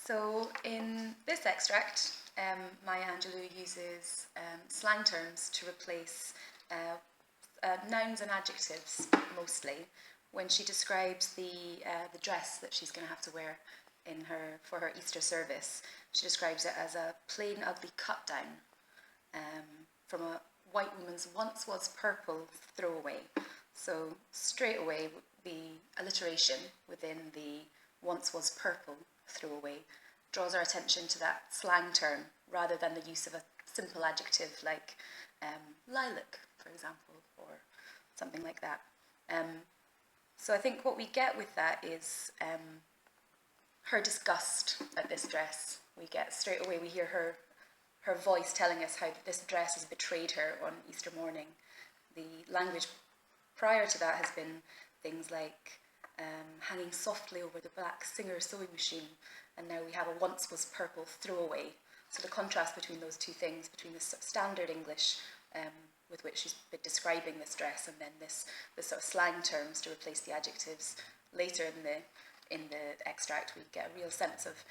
So in this extract, Maya Angelou uses slang terms to replace nouns and adjectives mostly when she describes the dress that she's going to have to wear for her Easter service. She describes it as a plain, ugly cut down from a white woman's once was purple throwaway. So straight away, the alliteration within the once was purple throwaway draws our attention to that slang term rather than the use of a simple adjective like lilac, for example, or something like that. So I think what we get with that is her disgust at this dress. We get straight away, we hear her voice telling us how this dress has betrayed her on Easter morning. The language prior to that has been things like hanging softly over the black Singer sewing machine, and now we have a once was purple throwaway. So the contrast between those two things, between the standard English with which she's been describing this dress, and then this sort of slang terms to replace the adjectives. Later in the extract, we get a real sense of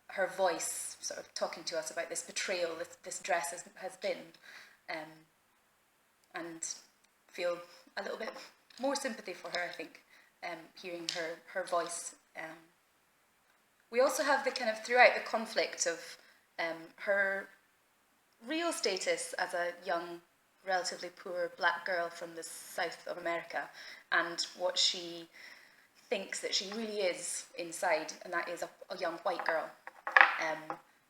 her voice sort of talking to us about this betrayal this dress has been, and feel a little bit more sympathy for her, I think, hearing her voice. We also have the kind of throughout the conflict of her real status as a young, relatively poor black girl from the south of America, and what she thinks that she really is inside, and that is a young white girl.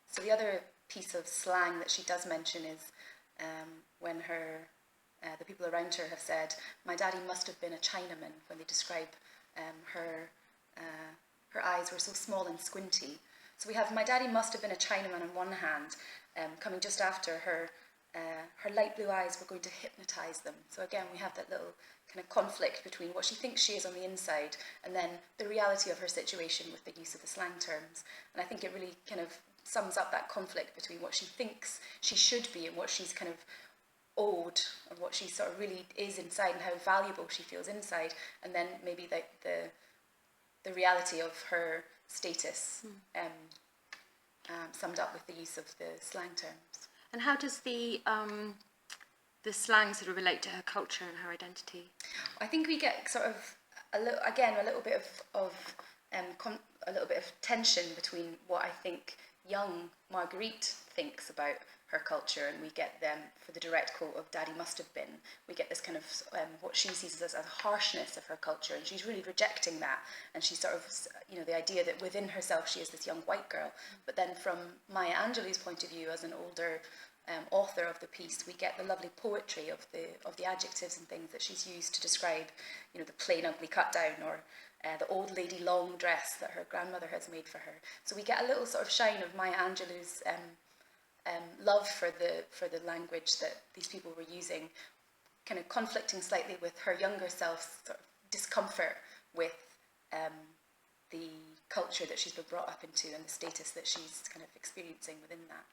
So the other piece of slang that she does mention is when the people around her have said, "My daddy must have been a Chinaman," when they describe her eyes were so small and squinty. So we have "my daddy must have been a Chinaman" on one hand, coming just after her light blue eyes were going to hypnotise them. So again, we have that little kind of conflict between what she thinks she is on the inside and then the reality of her situation with the use of the slang terms. And I think it really kind of sums up that conflict between what she thinks she should be and what she's kind of owed, and what she sort of really is inside and how valuable she feels inside, and then maybe the reality of her status summed up with the use of the slang terms. And how does the slang sort of relate to her culture and her identity? I think we get sort of a little bit of tension between what I think young Marguerite thinks about her culture, and we get them for the direct quote of "Daddy must have been." We get this kind of what she sees as a harshness of her culture, and she's really rejecting that. And she's sort of, the idea that within herself she is this young white girl. But then from Maya Angelou's point of view, as an older author of the piece, we get the lovely poetry of the adjectives and things that she's used to describe, the plain ugly cut down, or the old lady long dress that her grandmother has made for her. So we get a little sort of shine of Maya Angelou's love for the language that these people were using, kind of conflicting slightly with her younger self's sort of discomfort with the culture that she's been brought up into and the status that she's kind of experiencing within that.